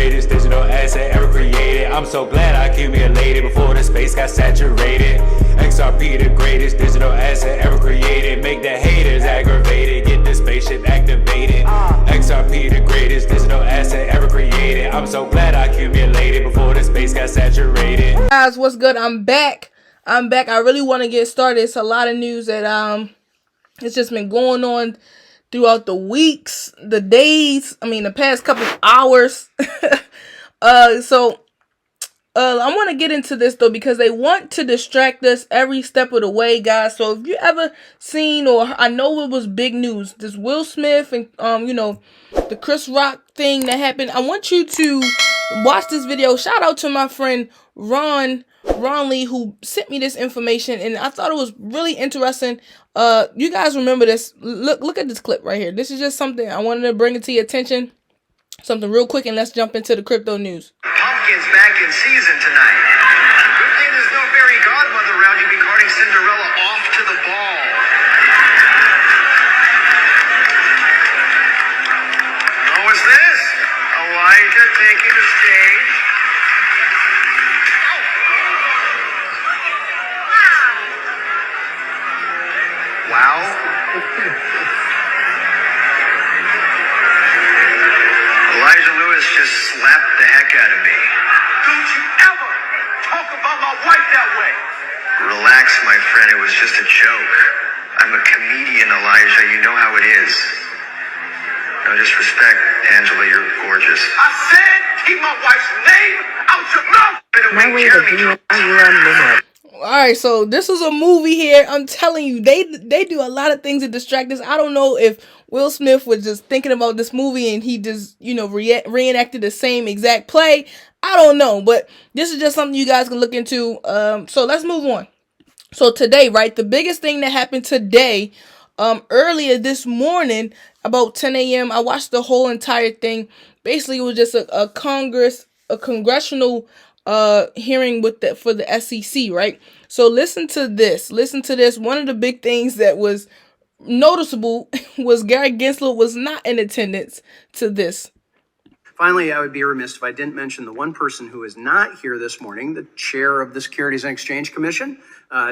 greatest digital asset ever created. I'm so glad I accumulated before the space got saturated. XRP the greatest digital asset ever created. Make the haters aggravated, get the spaceship activated. XRP the greatest digital asset ever created. I'm so glad I accumulated before the space got saturated. Guys, what's good? I'm back. I really want to get started. It's a lot of news that it's just been going on throughout the weeks, the days, the past couple of hours. So I want to get into this though because they want to distract us every step of the way, guys. So if you ever seen, or I know it was big news, this Will Smith and the Chris Rock thing that happened. I want you to watch this video. Shout out to my friend Ron Lee, who sent me this information, and I thought it was really interesting. You guys remember this? Look at this clip right here. This is just something I wanted to bring it to your attention. Something real quick, and let's jump into the crypto news. Pumpkin's back in season tonight. Good thing there's no fairy godmother around. You'll be carting Cinderella off to the ball. Oh, what's this? Elijah taking the stage. Wow. Elijah Lewis just slapped the heck out of me. Don't you ever talk about my wife that way. Relax, my friend. It was just a joke. I'm a comedian, Elijah. You know how it is. No disrespect, Angela. You're gorgeous. I said keep my wife's name out your mouth. Alright, so this is a movie here. I'm telling you, they do a lot of things to distract us. I don't know if Will Smith was just thinking about this movie and he just, reenacted the same exact play. I don't know, but this is just something you guys can look into. So let's move on. So today, right, the biggest thing that happened today, earlier this morning, about 10 a.m., I watched the whole entire thing. Basically, it was just a congressional hearing for the SEC, right? So listen to this. One of the big things that was noticeable was Gary Gensler was not in attendance to this. Finally, I would be remiss if I didn't mention the one person who is not here this morning, the chair of the Securities and Exchange Commission,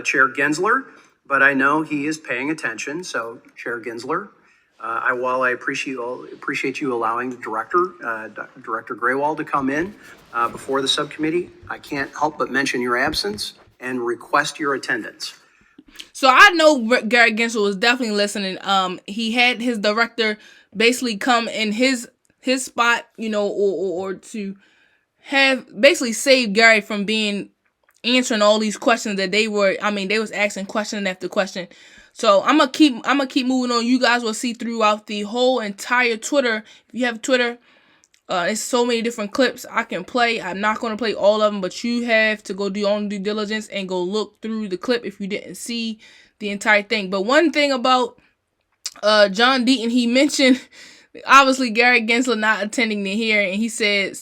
Chair Gensler, but I know he is paying attention. So, Chair Gensler, while I appreciate you allowing the director, Director Graywall, to come in before the subcommittee, I can't help but mention your absence and request your attendance. So I know Gary Gensler was definitely listening. He had his director basically come in his spot, or to have basically save Gary from answering all these questions that they was asking question after question. So I'm gonna keep moving on. You guys will see throughout the whole entire Twitter. If you have Twitter, there's so many different clips I can play. I'm not gonna play all of them, but you have to go do your own due diligence and go look through the clip if you didn't see the entire thing. But one thing about John Deaton, he mentioned obviously Gary Gensler not attending the hearing, and he said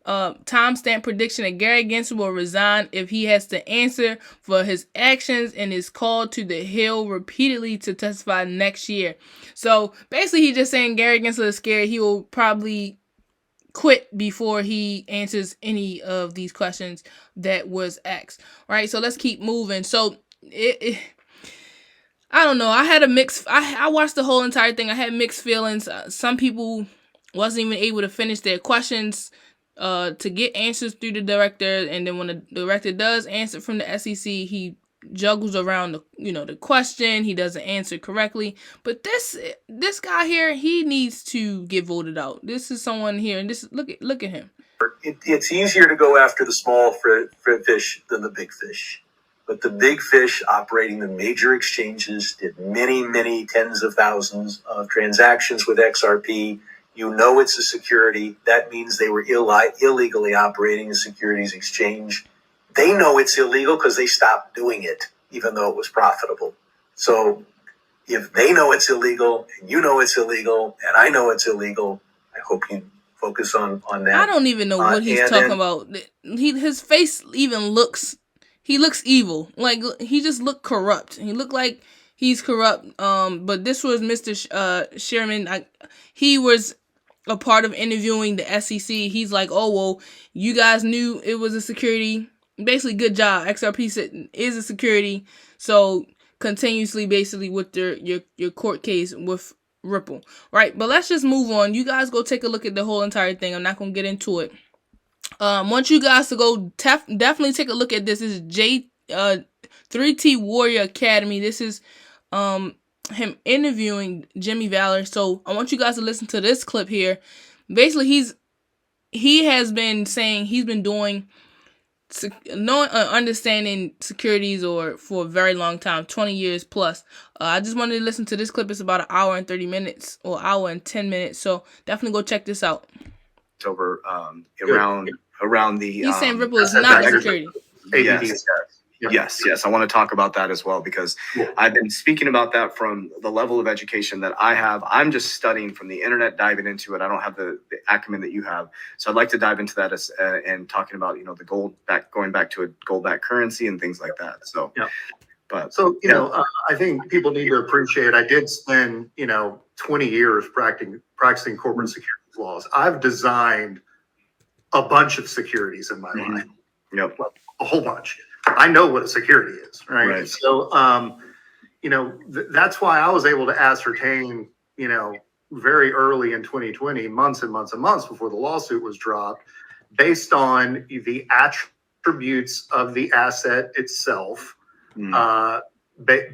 timestamp prediction that Gary Gensler will resign if he has to answer for his actions and is called to the Hill repeatedly to testify next year. So basically, he's just saying Gary Gensler is scared he will probably quit before he answers any of these questions that was asked. Right? So let's keep moving. So I don't know. I had a mixed. I watched the whole entire thing. I had mixed feelings. Some people wasn't even able to finish their questions to get answers through the director, and then when the director does answer from the SEC, he juggles around the question. He doesn't answer correctly. But this guy here, he needs to get voted out. This is someone here, and look at him. It's easier to go after the small fish than the big fish. But the big fish operating the major exchanges did many, many tens of thousands of transactions with XRP. It's a security. That means they were illegally operating a securities exchange. They know it's illegal because they stopped doing it, even though it was profitable. So if they know it's illegal, and you know it's illegal, and I know it's illegal, I hope you focus on that. I don't even know what he's talking about. His face even looks... He looks evil. Like, he just looked corrupt. He looked like he's corrupt. But this was Mr. Sherman. He was a part of interviewing the SEC, he's like, oh, well, you guys knew it was a security. Basically, good job. XRP is a security. So continuously, basically, with your court case with Ripple. Right. But let's just move on. You guys go take a look at the whole entire thing. I'm not going to get into it. Want you guys to go definitely take a look at this. This is 3T Warrior Academy. This is him interviewing Jimmy Valor. So I want you guys to listen to this clip here. Basically, he has been saying he's been doing understanding securities or for a very long time, 20 years plus. I just wanted to listen to this clip. It's about an hour and 30 minutes or hour and 10 minutes. So definitely go check this out. Over around the he's saying Ripple is not a security. Yes. I want to talk about that as well, because I've been speaking about that from the level of education that I have. I'm just studying from the internet, diving into it. I don't have the acumen that you have. So I'd like to dive into that and talking about, the gold going back to a gold-backed currency and things like that. So, yeah. But so, I think people need to appreciate, I did spend, 20 years practicing corporate securities laws. I've designed a bunch of securities in my life. Yep. A whole bunch. I know what a security is, right? So, that's why I was able to ascertain, very early in 2020, months and months and months before the lawsuit was dropped, based on the attributes of the asset itself,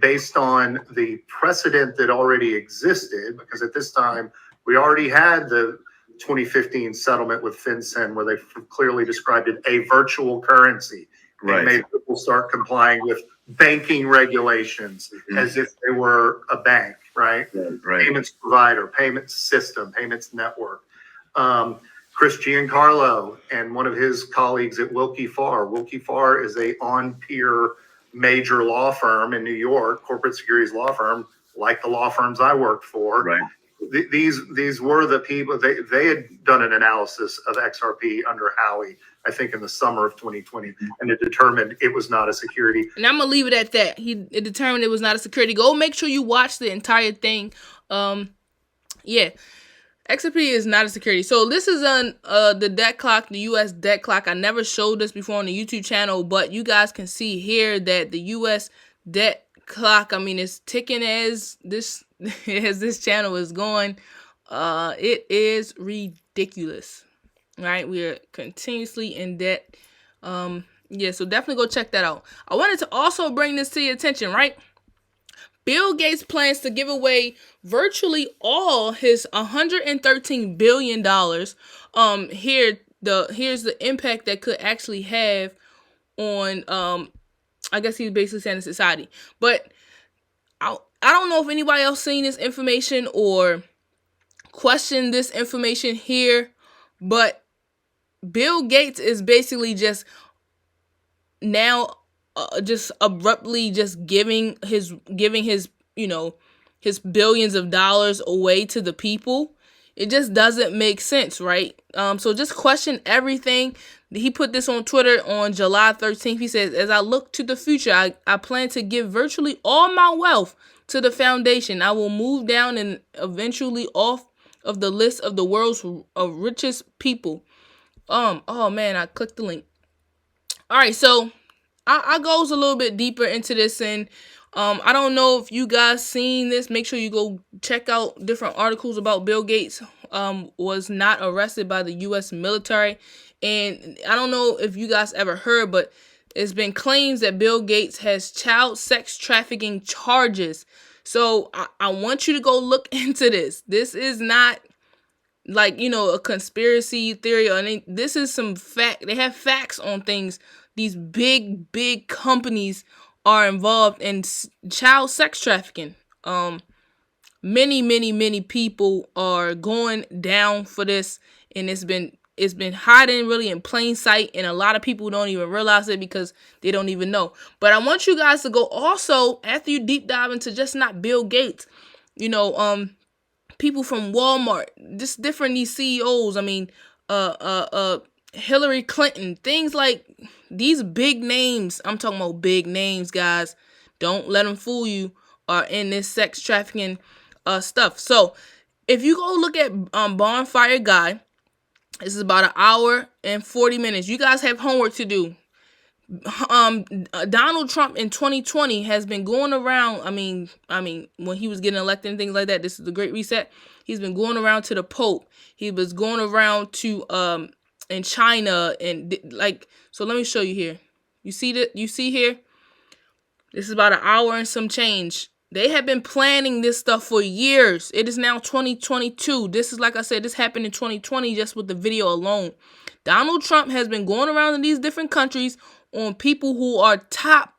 based on the precedent that already existed, because at this time, we already had the 2015 settlement with FinCEN where they clearly described it a virtual currency. Right. And made people start complying with banking regulations as if they were a bank, right? Payments provider, payments system, payments network. Chris Giancarlo and one of his colleagues at Wilkie Farr. Wilkie Farr is a on-peer major law firm in New York, corporate securities law firm, like the law firms I worked for. Right. These were the people, they had done an analysis of XRP under Howey, I think in the summer of 2020, and it determined it was not a security. And I'm going to leave it at that. It determined it was not a security. Go make sure you watch the entire thing. XRP is not a security. So this is on the debt clock, the U.S. debt clock. I never showed this before on the YouTube channel, but you guys can see here that the U.S. debt clock, it's ticking as this channel is going. It is ridiculous, right? We are continuously in debt. So definitely go check that out. I wanted to also bring this to your attention, right? Bill Gates plans to give away virtually all his $113 billion. Here's the impact that could actually have on I guess he's basically saying society. But I don't know if anybody else seen this information or questioned this information here, but Bill Gates is basically just now just abruptly just giving his his billions of dollars away to the people. It just doesn't make sense, right? So just question everything. He put this on Twitter on July 13th. He says, as I look to the future, I plan to give virtually all my wealth to the foundation. I will move down and eventually off of the list of the world's richest people. Oh man, I clicked the link. All right, so I goes a little bit deeper into this, and I don't know if you guys seen this. Make sure you go check out different articles about Bill Gates was not arrested by the U.S. military. And I don't know if you guys ever heard, but it's been claims that Bill Gates has child sex trafficking charges. So I want you to go look into this. This is not like, a conspiracy theory or anything. This is some fact. They have facts on things. These big companies are involved in child sex trafficking. Many people are going down for this, and it's been hiding really in plain sight, and a lot of people don't even realize it because they don't even know. But I want you guys to go also, after you deep dive into just not Bill Gates, people from Walmart, just different these CEOs. Hillary Clinton, things like these big names. I'm talking about big names, guys. Don't let them fool you. Are in this sex trafficking stuff. So if you go look at Bonfire Guy, this is about 1 hour and 40 minutes. You guys have homework to do. Donald Trump in 2020 has been going around. I mean, when he was getting elected and things like that, this is the Great Reset. He's been going around to the Pope. He was going around to in China and like. So let me show you here. You see that? You see here? This is about 1 hour and some change. They have been planning this stuff for years. It is now 2022. This is, like I said, this happened in 2020 just with the video alone. Donald Trump has been going around in these different countries on people who are top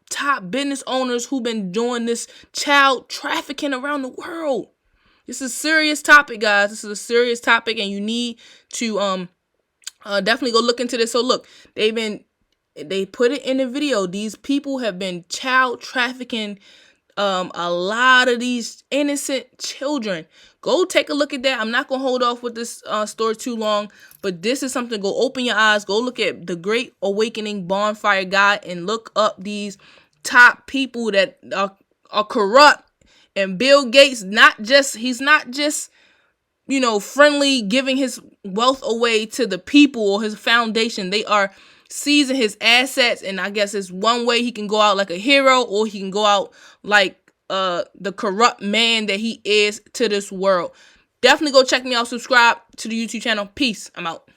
business owners who've been doing this child trafficking around the world. This is a serious topic, guys. This is a serious topic, and you need to definitely go look into this. So look, they put it in the video. These people have been child trafficking a lot of these innocent children. Go take a look at that. I'm not gonna hold off with this story too long, but this is something. Go open your eyes. Go look at the Great Awakening Bonfire Guy and look up these top people that are corrupt. And Bill Gates, he's not just friendly, giving his wealth away to the people or his foundation. They are seizing his assets, and I guess it's one way he can go out like a hero, or he can go out like the corrupt man that he is to this world. Definitely go check me out. Subscribe to the YouTube channel. Peace. I'm out.